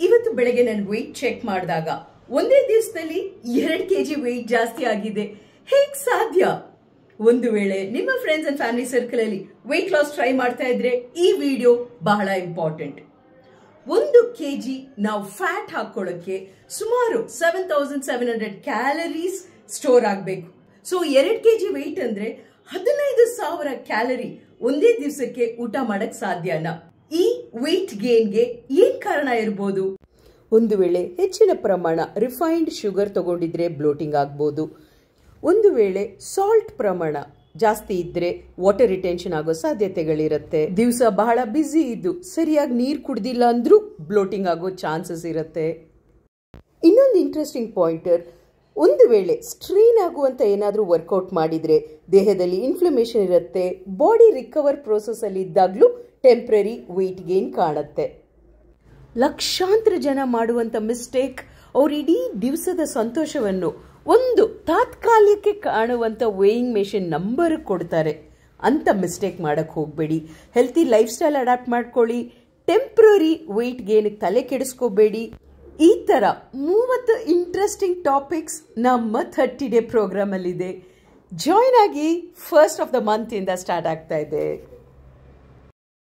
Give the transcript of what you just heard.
ಇವತ್ತು ಬೆಳಗ್ಗೆ ನಾನು ವೆಯ್ಟ್ ಚೆಕ್ ಮಾಡಿದಾಗ ಒಂದೇ ದಿವಸದಲ್ಲಿ 2 kg ವೆಯ್ಟ್ ಜಾಸ್ತಿ ಆಗಿದೆ. ಹೇಗೆ ಸಾಧ್ಯ? ಒಂದು ವೇಳೆ ನಿಮ್ಮ ಫ್ರೆಂಡ್ಸ್ ಅಂಡ್ ಫ್ಯಾಮಿಲಿ ಸರ್ಕಲ್ ಅಲ್ಲಿ ವೆಯ್ಟ್ ಲಾಸ್ ಟ್ರೈ ಮಾಡ್ತಾ ಇದ್ರೆ ಈ ವಿಡಿಯೋ ಬಹಳ ಇಂಪಾರ್ಟೆಂಟ್. 1 kg ನಾವು ಫ್ಯಾಟ್ ಹಾಕೊಳ್ಳೋಕೆ ಸುಮಾರು 7700 ಕ್ಯಾಲರೀಸ್ ಸ್ಟೋರ್ ಆಗಬೇಕು. ಸೊ 2 kg ವೆಯ್ಟ್ ಅಂದ್ರೆ 15,000 ಕ್ಯಾಲರಿ ಒಂದೇ ದಿವಸಕ್ಕೆ ಊಟ ಮಾಡಕ್ ಸಾಧ್ಯನಾ? ಈ ವೆಯ್ಟ್ ಗೇನ್ಗೆ ಏನ್ ಕಾರಣ ಇರಬಹುದು? ಒಂದು ವೇಳೆ ಹೆಚ್ಚಿನ ಪ್ರಮಾಣ ರಿಫೈನ್ಡ್ ಶುಗರ್ ತಗೊಂಡಿದ್ರೆ ಬ್ಲೋಟಿಂಗ್ ಆಗ್ಬೋದು. ಒಂದು ವೇಳೆ ಸಾಲ್ಟ್ ಪ್ರಮಾಣ ಜಾಸ್ತಿ ಇದ್ರೆ ವಾಟರ್ ರಿಟೆನ್ಷನ್ ಆಗೋ ಸಾಧ್ಯತೆಗಳಿರುತ್ತೆ. ದಿವಸ ಬಹಳ ಬ್ಯುಸಿ ಇದ್ದು ಸರಿಯಾಗಿ ನೀರು ಕುಡ್ದಿಲ್ಲ ಅಂದ್ರೂ ಬ್ಲೋಟಿಂಗ್ ಆಗೋ ಚಾನ್ಸಸ್ ಇರುತ್ತೆ. ಇನ್ನೊಂದು ಇಂಟ್ರೆಸ್ಟಿಂಗ್ ಪಾಯಿಂಟರ್, ಒಂದು ವೇಳೆ ಸ್ಟ್ರೈನ್ ಆಗುವಂತ ಏನಾದರೂ ವರ್ಕೌಟ್ ಮಾಡಿದ್ರೆ ದೇಹದಲ್ಲಿ ಇನ್ಫ್ಲಮೇಷನ್ ಇರುತ್ತೆ. ಬಾಡಿ ರಿಕವರ್ ಪ್ರೋಸೆಸ್ ಅಲ್ಲಿ ಇದ್ದಾಗ್ಲೂ ಟೆಂಪ್ರರಿ ವೆಯ್ಟ್ ಗೇನ್ ಕಾಣುತ್ತೆ. ಲಕ್ಷಾಂತರ ಜನ ಮಾಡುವಂತ ಮಿಸ್ಟೇಕ್, ಅವ್ರು ಇಡೀ ದಿವಸದ ಸಂತೋಷವನ್ನು ಒಂದು ತಾತ್ಕಾಲಿಕಕ್ಕೆ ಕಾಣುವಂತ ವೇಯಿಂಗ್ ಮೆಷಿನ್ ನಂಬರ್ ಕೊಡ್ತಾರೆ. ಅಂತ ಮಿಸ್ಟೇಕ್ ಮಾಡಕ್ ಹೋಗ್ಬೇಡಿ. ಹೆಲ್ತಿ ಲೈಫ್ ಸ್ಟೈಲ್ ಅಡಾಪ್ಟ್ ಮಾಡ್ಕೊಳ್ಳಿ. ಟೆಂಪ್ರರಿ ವೆಯ್ಟ್ ಗೇನ್ ತಲೆ ಕೆಡಿಸ್ಕೋಬೇಡಿ. ಈ ತರ 30 ಇಂಟ್ರೆಸ್ಟಿಂಗ್ ಟಾಪಿಕ್ಸ್ ನಮ್ಮ 30 ಡೇ ಪ್ರೋಗ್ರಾಮ್ ಅಲ್ಲಿ ಇದೆ. ಜಾಯ್ನ್ ಆಗಿ 1st ಆಫ್ ದ ಮಂತ್ ಇಂದ ಸ್ಟಾರ್ಟ್ ಆಗ್ತಾ ಇದೆ.